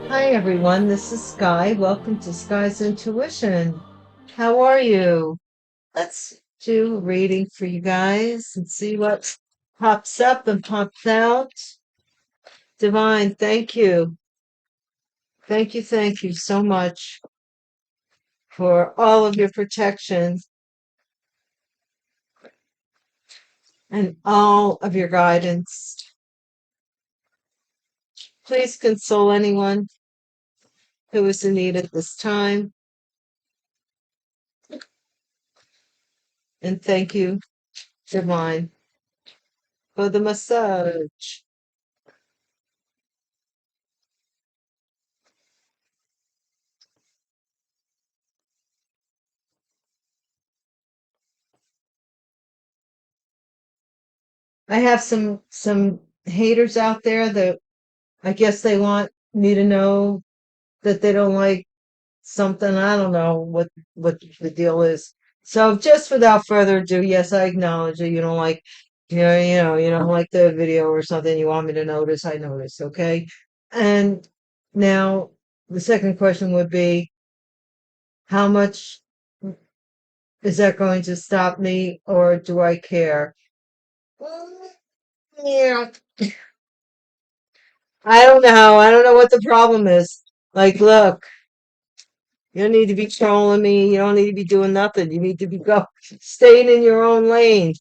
Hi everyone, this is Sky. Welcome to Sky's Intuition. How are you? Let's do a reading for you guys and see what pops up and pops out. Divine, thank you. Thank you so much for all of your protection and all of your guidance. Please console anyone who is in need at this time. And thank you, Divine, for the massage. I have some haters out there that I guess they want me to know that they don't like something. I don't know what the deal is. So just without further ado, yes, I acknowledge that you don't like, you don't like the video or something. You want me to notice. I notice, okay? And now the second question would be, how much is that going to stop me, or do I care? Yeah, I don't know. I don't know what the problem is. Like, look. You don't need to be trolling me. You don't need to be doing nothing. You need to be staying in your own lane.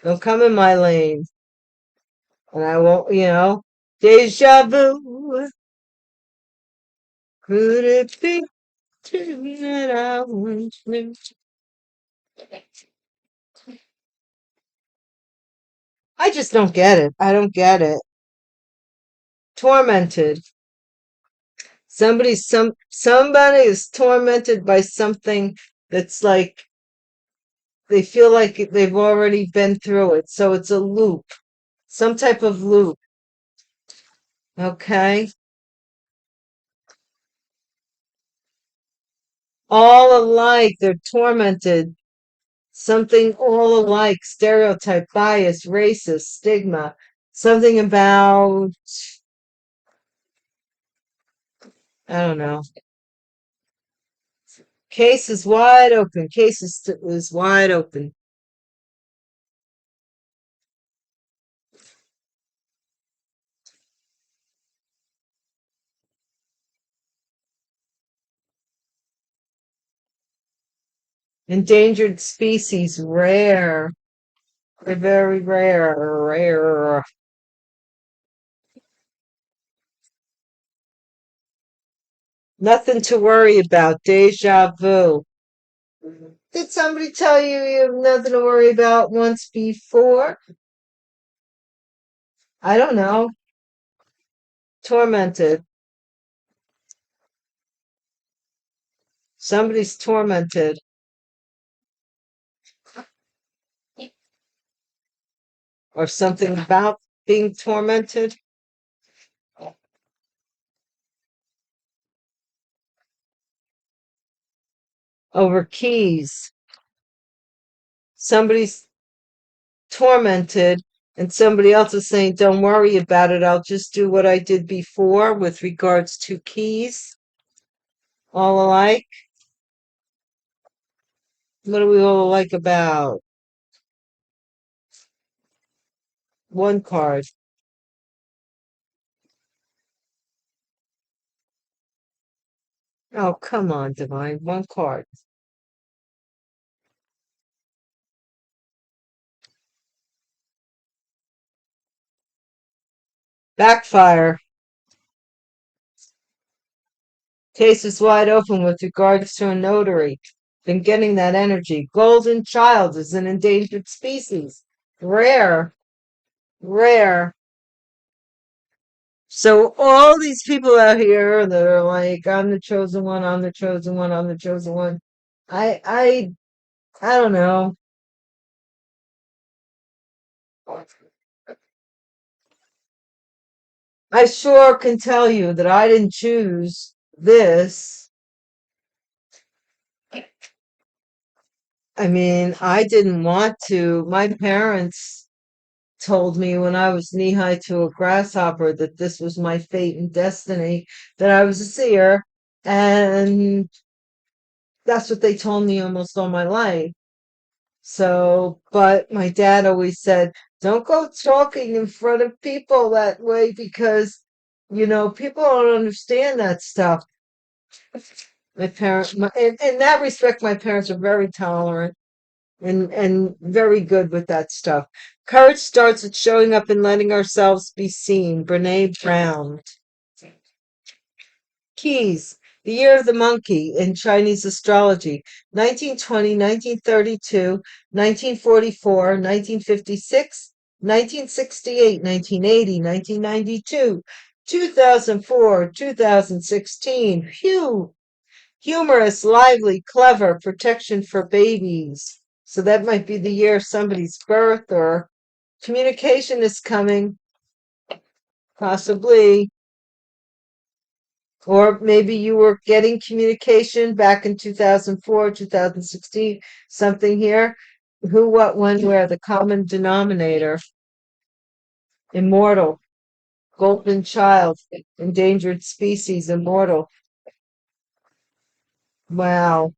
Don't come in my lane. And I won't, deja vu. Could it be true that I once knew? I just don't get it. I don't get it. Tormented. Somebody is tormented by something that's like they feel like they've already been through it. So it's a loop. Some type of loop. Okay? All alike. They're tormented. Something all alike. Stereotype, bias, racist, stigma. Something about, I don't know. Case is wide open. Is wide open. Endangered species, rare. They're very rare. Rare. Nothing to worry about. Deja vu. Did somebody tell you you have nothing to worry about once before? I don't know. Tormented. Somebody's tormented. Or something about being tormented over keys. Somebody's tormented, and somebody else is saying, don't worry about it. I'll just do what I did before with regards to keys. All alike. What are we all alike about? One card. Oh, come on, Divine. One card. Backfire. Case is wide open with regards to a notary. Been getting that energy. Golden child is an endangered species. Rare. Rare. So all these people out here that are like, I'm the chosen one, I'm the chosen one, I'm the chosen one. I I I don't know. I sure can tell you that I didn't choose this. I mean, I didn't want to. My parents told me when I was knee high to a grasshopper that this was my fate and destiny, that I was a seer. And that's what they told me almost all my life. So, but my dad always said, don't go talking in front of people that way because, people don't understand that stuff. My parents, in that respect, my parents are very tolerant and very good with that stuff. Courage starts with showing up and letting ourselves be seen. Brene Brown. Keys. The Year of the Monkey in Chinese astrology. 1920, 1932, 1944, 1956, 1968, 1980, 1992, 2004, 2016. Phew. Humorous, lively, clever, protection for babies. So that might be the year of somebody's birth, or communication is coming, possibly. Or maybe you were getting communication back in 2004, 2016, something here. Who, what, when, where, the common denominator. Immortal, golden child, endangered species, immortal. Wow.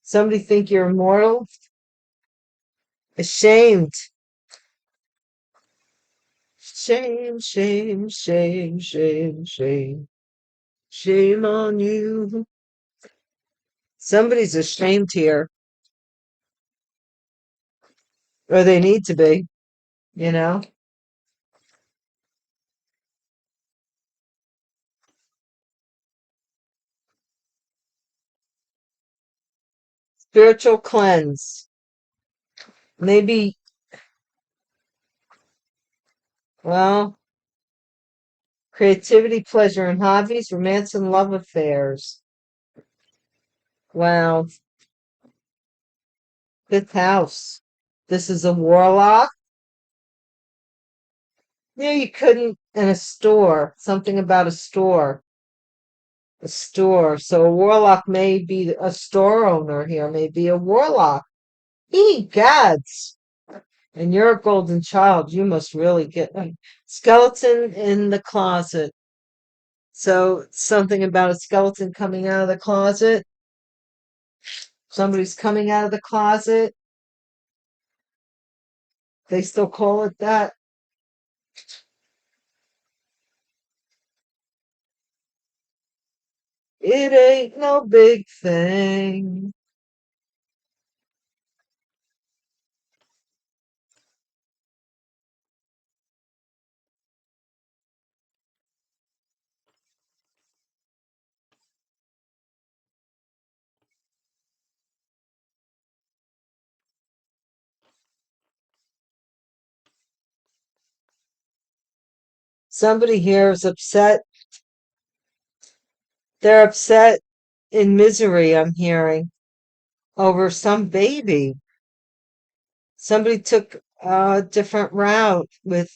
Somebody think you're immortal? Ashamed. Shame, shame, shame, shame, shame. Shame on you. Somebody's ashamed here, or they need to be, you know? Spiritual cleanse. Maybe, well, creativity, pleasure, and hobbies, romance, and love affairs. Wow. Fifth house. This is a warlock. Yeah, you couldn't, in a store, something about a store. A store. So a warlock may be a store owner here, may be a warlock. Gads. And you're a golden child. You must really get a skeleton in the closet. So something about a skeleton coming out of the closet. Somebody's coming out of the closet. They still call it that. It ain't no big thing. Somebody here is upset. They're upset in misery, I'm hearing, over some baby. Somebody took a different route with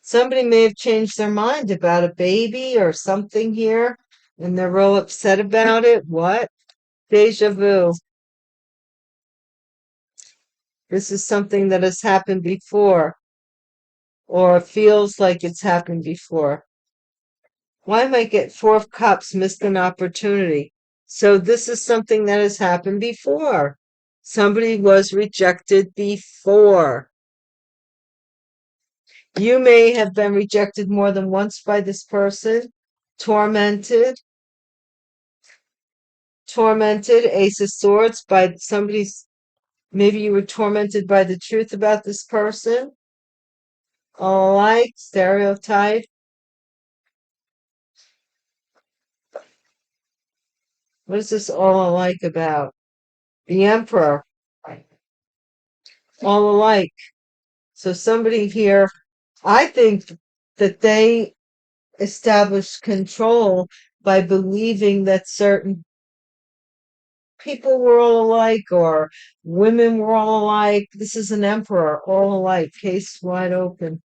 somebody may have changed their mind about a baby or something here, and they're real upset about it. What? Deja vu. This is something that has happened before, or feels like it's happened before. Why might get Four of Cups, missed an opportunity? So this is something that has happened before. Somebody was rejected before. You may have been rejected more than once by this person, tormented, Ace of Swords, by somebody's, maybe you were tormented by the truth about this person. All alike, stereotype. What is this all alike about? The Emperor, all alike. So somebody here, I think that they established control by believing that certain people were all alike or women were all alike. This is an emperor, all alike, case wide open.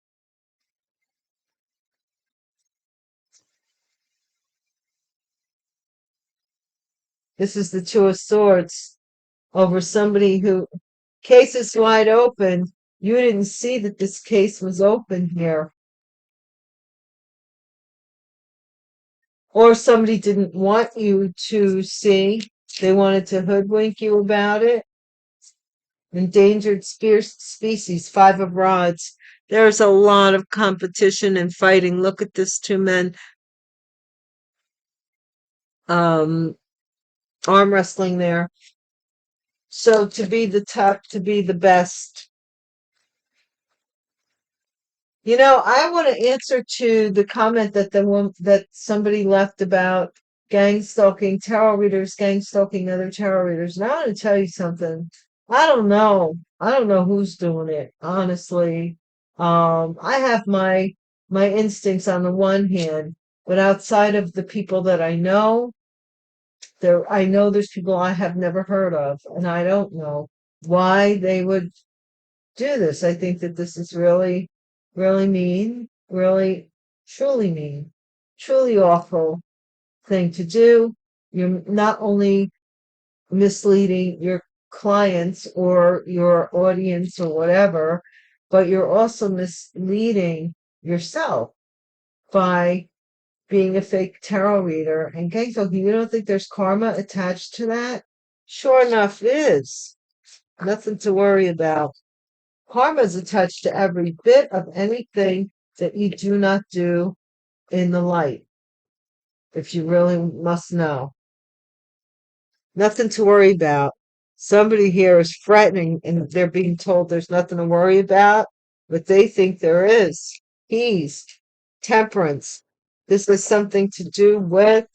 This is the Two of Swords over somebody who Case is wide open. You didn't see that this case was open here. Or somebody didn't want you to see. They wanted to hoodwink you about it. Endangered species, 5 of rods. There's a lot of competition and fighting. Look at this 2 men arm wrestling there. So to be the top, to be the best. I want to answer to the comment that somebody left about gang stalking, tarot readers gang stalking other tarot readers. And I want to tell you something. I don't know. I don't know who's doing it, honestly. I have my instincts on the one hand, but outside of the people that I know there's people I have never heard of, and I don't know why they would do this. I think that this is really, really mean, really, truly mean, truly awful thing to do. You're not only misleading your clients or your audience or whatever, but you're also misleading yourself by being a fake tarot reader and gang stalking. You don't think there's karma attached to that? Sure enough, is. Nothing to worry about. Karma is attached to every bit of anything that you do not do in the light, if you really must know. Nothing to worry about. Somebody here is threatening and they're being told there's nothing to worry about, but they think there is. Peace, temperance. This is something to do with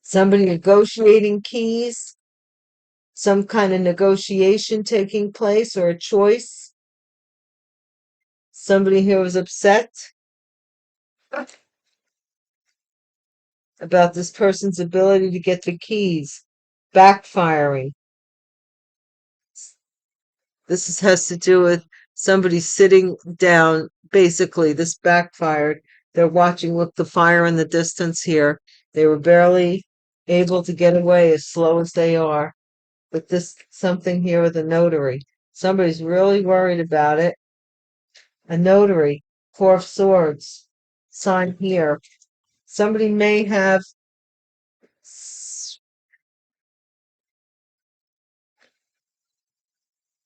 somebody negotiating keys, some kind of negotiation taking place or a choice. Somebody here was upset about this person's ability to get the keys, backfiring. Has to do with somebody sitting down. Basically, this backfired. They're watching, look, the fire in the distance here. They were barely able to get away as slow as they are. But this something here with a notary. Somebody's really worried about it. A notary, 4 of Swords, sign here. Somebody may have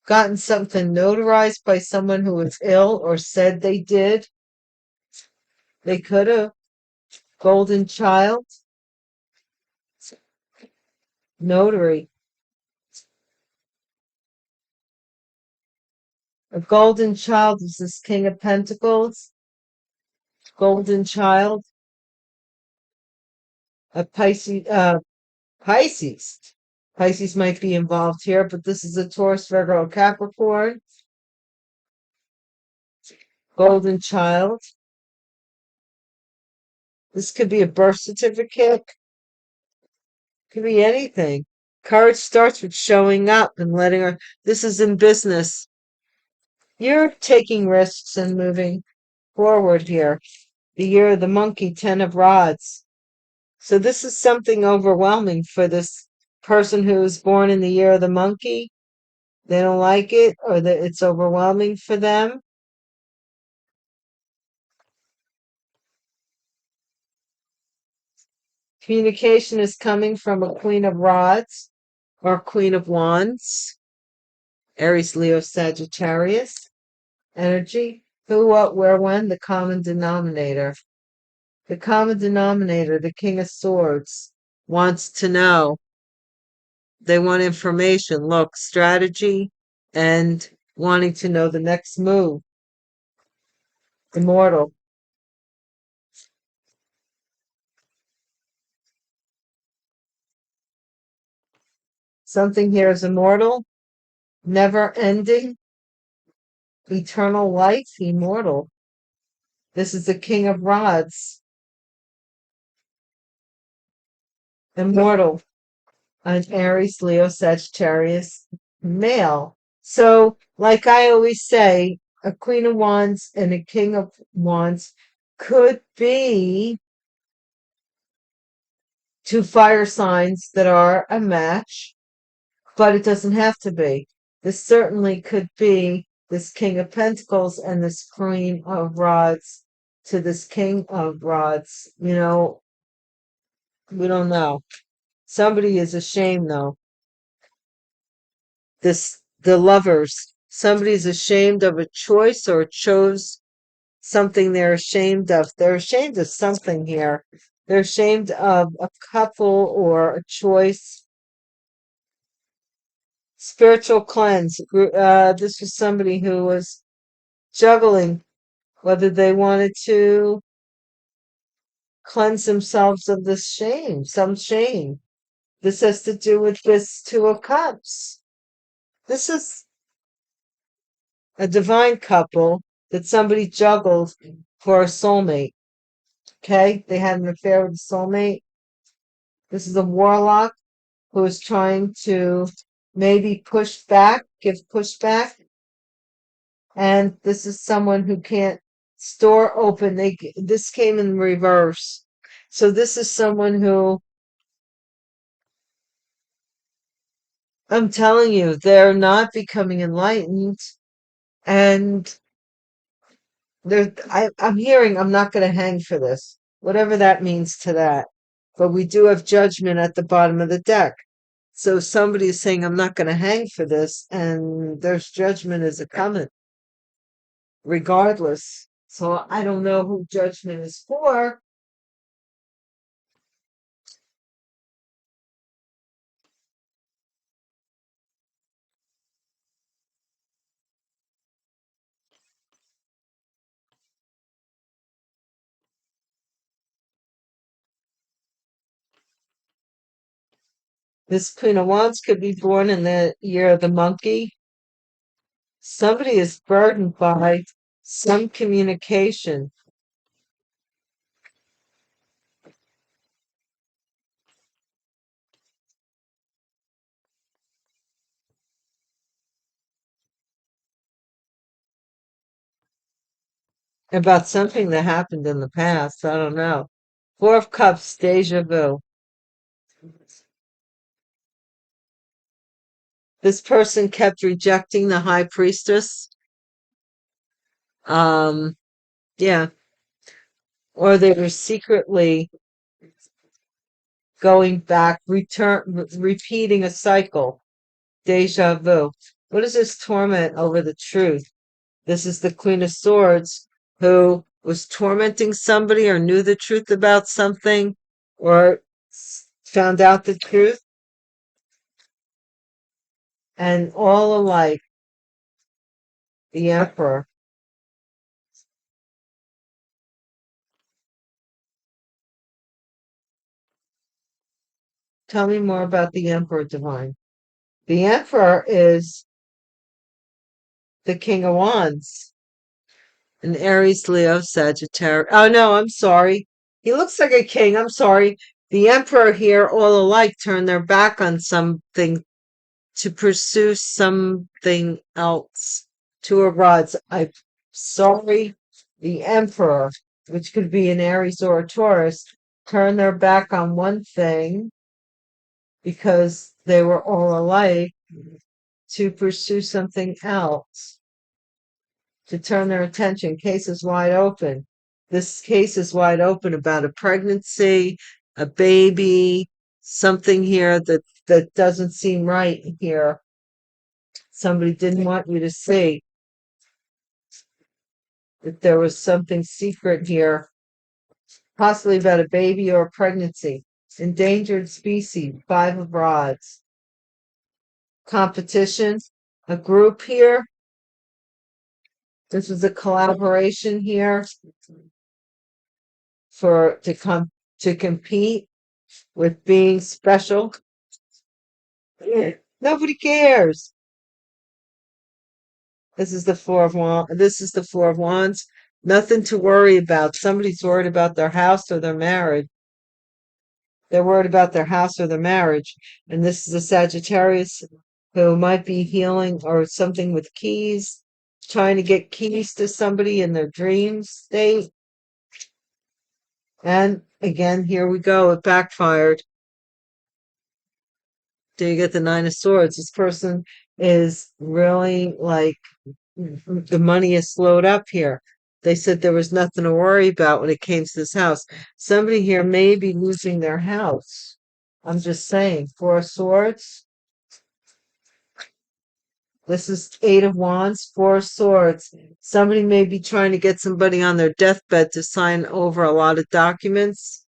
gotten something notarized by someone who was ill or said they did. They could have. Golden Child, notary. A golden child is this King of Pentacles. Golden Child. A Pisces. Pisces. Pisces might be involved here, but this is a Taurus, Virgo, Capricorn. Golden Child. This could be a birth certificate. Could be anything. Courage starts with showing up and letting her. This is in business. You're taking risks and moving forward here. The year of the monkey, 10 of Rods. So this is something overwhelming for this person who was born in the year of the monkey. They don't like it, or that it's overwhelming for them. Communication is coming from a Queen of Rods or Queen of Wands. Aries, Leo, Sagittarius energy. Who, what, where, when, the common denominator. The common denominator, the King of Swords, wants to know. They want information. Look, strategy and wanting to know the next move. Immortal. Something here is immortal, never ending, eternal life, immortal. This is the King of Rods. Immortal. An Aries, Leo, Sagittarius male. So, like I always say, a Queen of Wands and a King of Wands could be 2 fire signs that are a match. but it doesn't have to be. This certainly could be this King of Pentacles and this Queen of Rods to this King of Rods. You know, we don't know. Somebody is ashamed though. The lovers. Somebody's ashamed of a choice or chose something they're ashamed of. They're ashamed of something here. They're ashamed of a couple or a choice. Spiritual cleanse. This was somebody who was juggling whether they wanted to cleanse themselves of this shame, some shame. This has to do with this Two of Cups. This is a divine couple that somebody juggled for a soulmate. Okay? They had an affair with a soulmate. This is a warlock who is trying to maybe push back, give pushback. And this is someone who can't store open. This came in reverse. So this is someone who, I'm telling you, they're not becoming enlightened. And I'm hearing I'm not going to hang for this, whatever that means to that. But we do have judgment at the bottom of the deck. So somebody is saying, I'm not going to hang for this. And there's judgment is a coming, regardless. So I don't know who judgment is for. This Queen of Wands could be born in the year of the monkey. Somebody is burdened by some communication about something that happened in the past. I don't know. Four of Cups, deja vu. This person kept rejecting the High Priestess. Um, yeah. Or they were secretly going back, repeating a cycle. Deja vu. What is this torment over the truth? This is the Queen of Swords who was tormenting somebody or knew the truth about something or found out the truth. And all alike, the Emperor. Tell me more about the Emperor, Divine. The Emperor is the King of Wands. An Aries, Leo, Sagittarius. Oh no, I'm sorry. He looks like a king. I'm sorry. The Emperor here, all alike, turned their back on something to pursue something else. Two of Rods. I'm sorry. The Emperor, which could be an Aries or a Taurus, turned their back on one thing because they were all alike to pursue something else, to turn their attention. Case is wide open. This case is wide open about a pregnancy, a baby, something here that doesn't seem right here. Somebody didn't want you to see that there was something secret here, possibly about a baby or a pregnancy. Endangered species, Five of Rods. Competition, a group here. This was a collaboration here to compete with being special. Nobody cares. This is the Four of Wands. This is the Four of Wands. Nothing to worry about. Somebody's worried about their house or their marriage. They're worried about their house or their marriage. And this is a Sagittarius who might be healing or something with keys, trying to get keys to somebody in their dream state. And again, here we go. It backfired. Do you get the Nine of Swords? This person is really like the money is slowed up here. They said there was nothing to worry about when it came to this house. Somebody here may be losing their house. I'm just saying. Four of Swords. This is Eight of Wands, Four of Swords. Somebody may be trying to get somebody on their deathbed to sign over a lot of documents.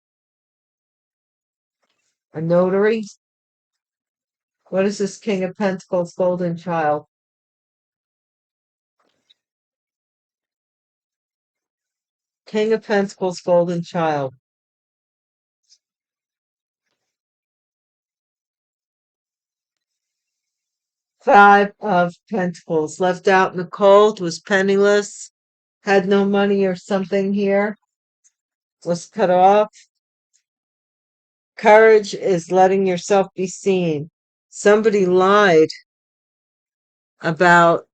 A notary. What is this King of Pentacles, Golden Child? King of Pentacles, Golden Child. Five of Pentacles. Left out in the cold, was penniless, had no money or something here, was cut off. Courage is letting yourself be seen. Somebody lied about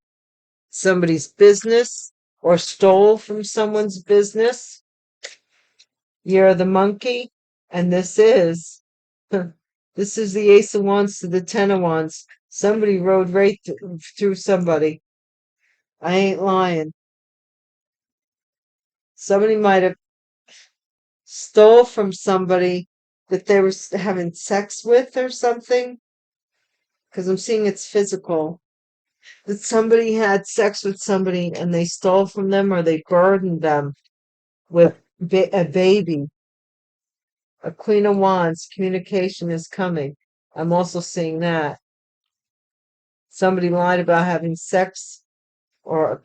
somebody's business or stole from someone's business. You're the monkey, and this is this is the Ace of Wands to the Ten of Wands. Somebody rode right through somebody. I ain't lying. Somebody might have stole from somebody that they were having sex with or something, because I'm seeing it's physical. That somebody had sex with somebody and they stole from them, or they burdened them with a baby. A Queen of Wands, communication is coming. I'm also seeing that. Somebody lied about having sex or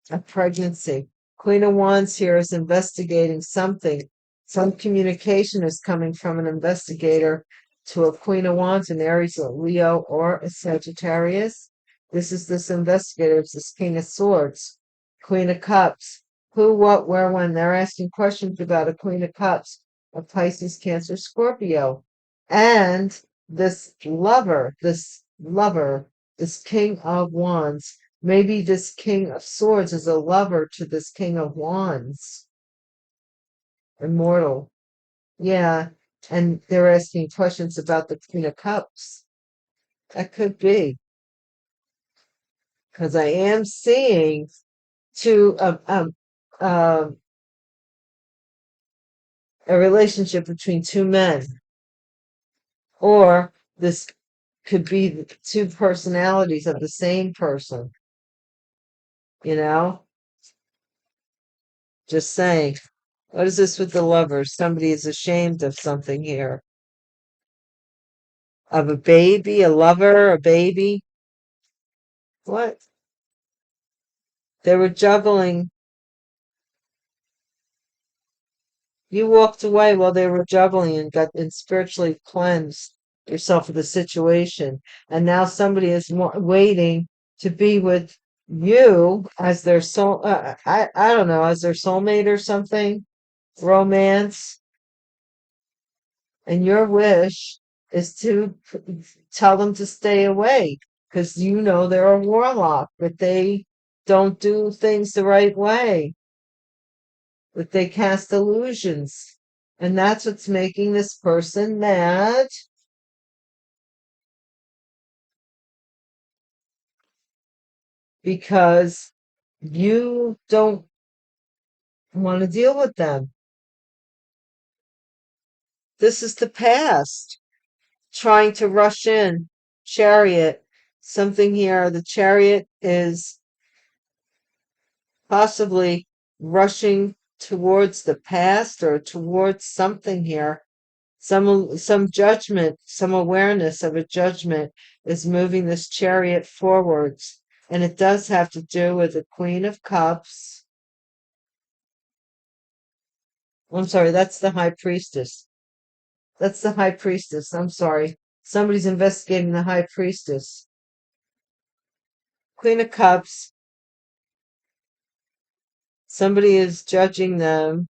a pregnancy. Queen of Wands here is investigating something. Some communication is coming from an investigator to a Queen of Wands, an Aries, a Leo, or a Sagittarius. This is this investigator. It's this King of Swords, Queen of Cups. Who, what, where, when. They're asking questions about a Queen of Cups, a Pisces, Cancer, Scorpio. And this King of Wands. Maybe this King of Swords is a lover to this King of Wands. Immortal. Yeah. And they're asking questions about the Queen of Cups. That could be. Because I am seeing two a relationship between two men. Or this could be the two personalities of the same person. You know? Just saying. What is this with the lovers? Somebody is ashamed of something here. Of a baby, a lover, a baby. What? They were juggling. You walked away while they were juggling and got and spiritually cleansed yourself of the situation. And now somebody is waiting to be with you as their soul. I don't know, as their soulmate or something. Romance. And your wish is to tell them to stay away because you know they're a warlock, that they don't do things the right way, that they cast illusions. And that's what's making this person mad. Because you don't want to deal with them. This is the past. Trying to rush in. Chariot. Something here. The Chariot is possibly rushing towards the past or towards something here. Some judgment, some awareness of a judgment is moving this Chariot forwards. And it does have to do with the Queen of Cups. I'm sorry, that's the High Priestess. That's the High Priestess. I'm sorry. Somebody's investigating the High Priestess. Queen of Cups. Somebody is judging them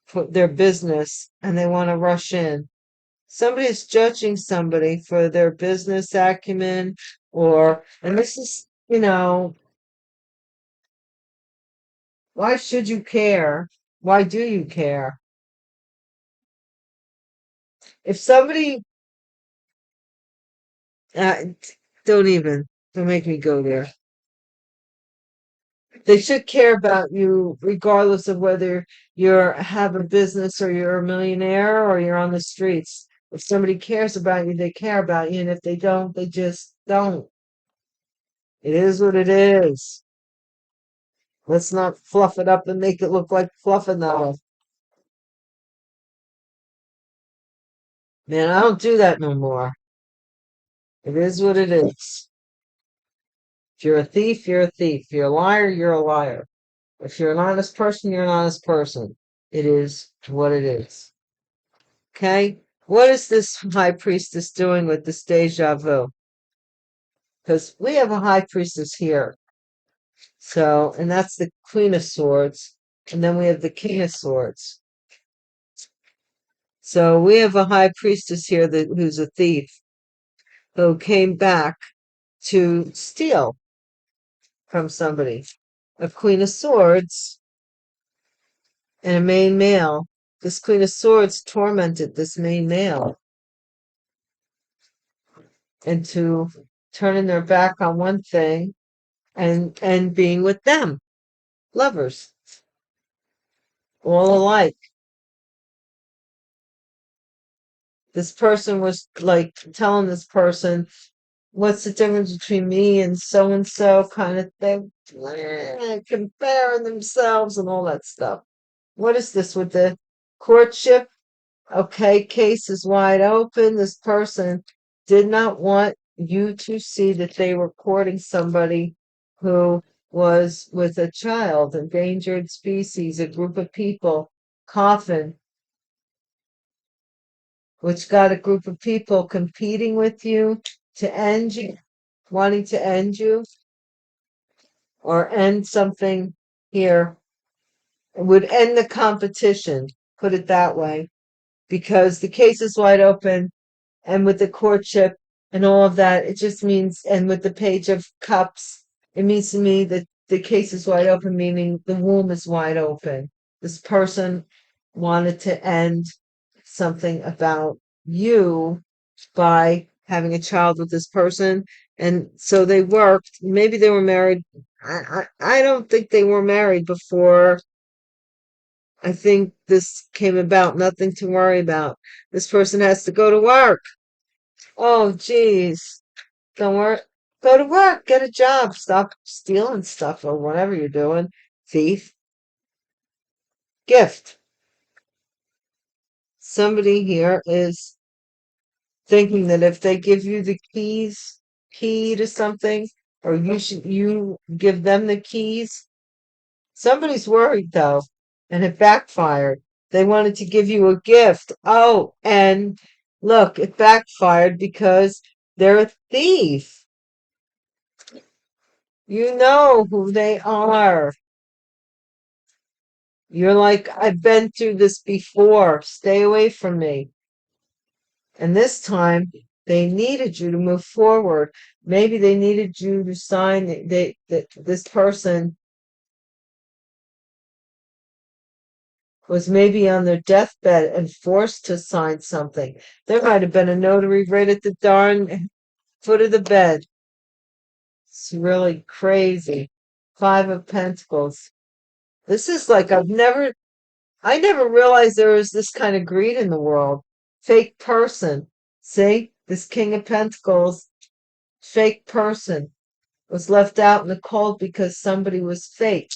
for their business and they want to rush in. Somebody is judging somebody for their business acumen and this is, why should you care? Why do you care? If somebody Uh, don't make me go there. They should care about you regardless of whether you're have a business or you're a millionaire or you're on the streets. If somebody cares about you, they care about you, and if they don't, they just don't. It is what it is. Let's not fluff it up and make it look like fluffing that. Man, I don't do that no more. It is what it is. If you're a thief, you're a thief. If you're a liar, you're a liar. If you're an honest person, you're an honest person. It is what it is. Okay? What is this high priestess doing with this deja vu? Because we have a high priestess here. So, and that's the Queen of Swords. And then we have the King of Swords. So we have a high priestess here who's a thief who came back to steal from somebody. A Queen of Swords and a main male. This Queen of Swords tormented this main male into turning their back on one thing and being with them, lovers, all alike. This person was like telling this person, what's the difference between me and so kind of thing, comparing themselves and all that stuff. What is this with the courtship? Okay, case is wide open. This person did not want you to see that they were courting somebody who was with a child, endangered species, a group of people, coffin, which got a group of people competing with you to end you, wanting to end you or end something here. It would end the competition, put it that way, because the case is wide open. And with the courtship and all of that, it just means, and with the Page of Cups, it means to me that the case is wide open, meaning the womb is wide open. This person wanted to end something about you by having a child with this person. And so they worked. Maybe they were married. I don't think they were married before. I think this came about. Nothing to worry about. This person has to go to work. Oh, geez. Don't work. Go to work. Get a job. Stop stealing stuff or whatever you're doing. Thief. Gift. Somebody here is thinking that if they give you the key to something, or you give them the keys. Somebody's worried though, and it backfired. They wanted to give you a gift. Oh, and look, it backfired because they're a thief. You know who they are. You're like, I've been through this before. Stay away from me. And this time, they needed you to move forward. Maybe they needed you to sign that this person was maybe on their deathbed and forced to sign something. There might have been a notary right at the darn foot of the bed. It's really crazy. Five of Pentacles. This is like I never realized there was this kind of greed in the world. Fake person. See, this King of Pentacles, fake person, was left out in the cold because somebody was fake.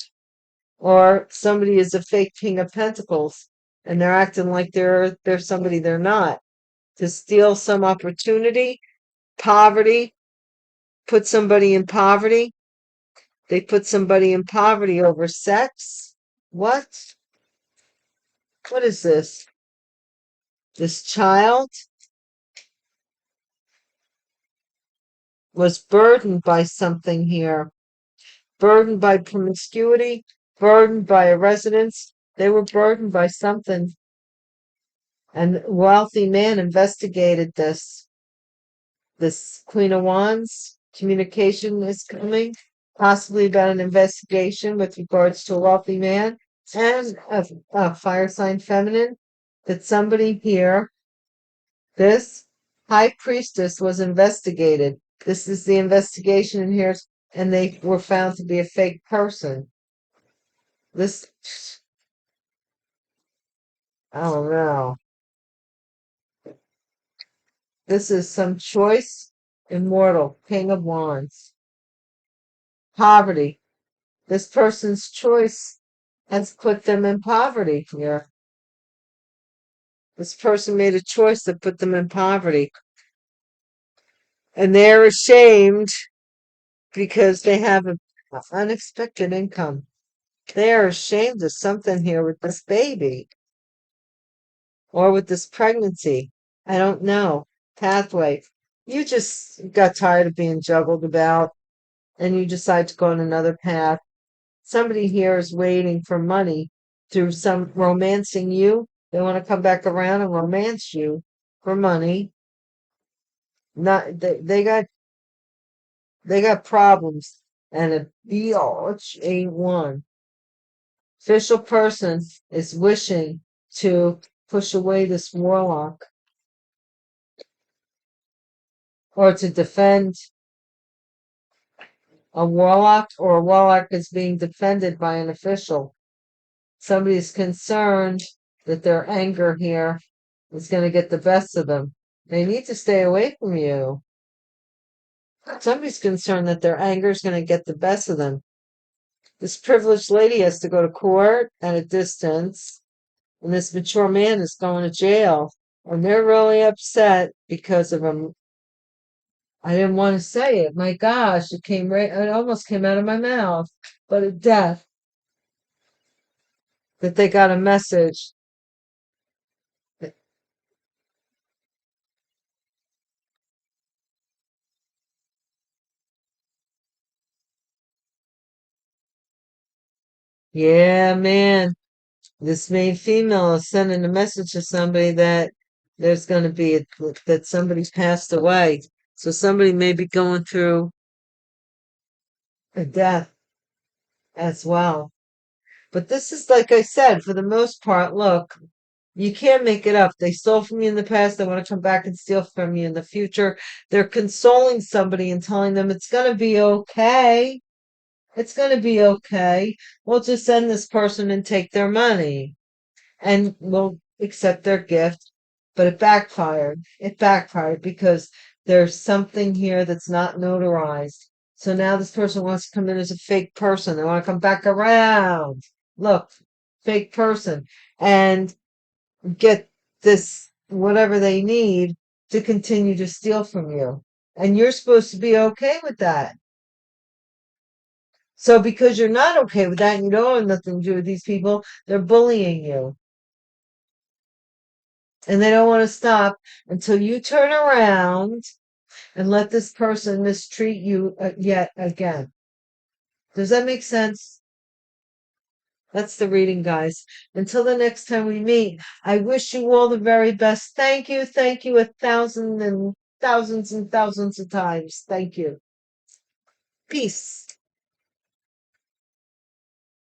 Or somebody is a fake King of Pentacles and they're acting like they're somebody they're not. To steal some opportunity, poverty, put somebody in poverty. They put somebody in poverty over sex. What? What is this? This child was burdened by something here, burdened by promiscuity, burdened by a residence. They were burdened by something. And a wealthy man investigated this. This Queen of Wands communication is coming, possibly about an investigation with regards to a wealthy man and a fire sign feminine. That somebody here, this High Priestess was investigated. This is the investigation in here, and they were found to be a fake person. This, I don't know. This is some choice. Immortal, King of Wands. Poverty. This person's choice has put them in poverty here. This person made a choice that put them in poverty. And they're ashamed because they have an unexpected income. They're ashamed of something here with this baby or with this pregnancy. I don't know. Pathway. You just got tired of being juggled about and you decide to go on another path. Somebody here is waiting for money through some romancing you. They want to come back around and romance you for money. Not they got problems and a BH1 official person is wishing to push away this warlock or to defend a warlock, or a warlock is being defended by an official. Somebody's concerned that their anger here is going to get the best of them. They need to stay away from you. Somebody's concerned that their anger is going to get the best of them. This privileged lady has to go to court at a distance, and this mature man is going to jail. And they're really upset because of him. I didn't want to say it. My gosh, it almost came out of my mouth. But a death. That they got a message. Yeah, man. This main female is sending a message to somebody that there's going to be that somebody's passed away. So somebody may be going through a death as well. But this is, like I said, for the most part, look, you can't make it up. They stole from you in the past. They want to come back and steal from you in the future. They're consoling somebody and telling them it's going to be okay. It's going to be okay. We'll just send this person and take their money and we'll accept their gift. But it backfired. It backfired because there's something here that's not notarized. So now this person wants to come in as a fake person. They want to come back around. Look, fake person. And get this whatever they need to continue to steal from you. And you're supposed to be okay with that. So because you're not okay with that and you don't have nothing to do with these people, they're bullying you. And they don't want to stop until you turn around and let this person mistreat you yet again. Does that make sense? That's the reading, guys. Until the next time we meet, I wish you all the very best. Thank you 1,000 and thousands and thousands of times. Thank you. Peace.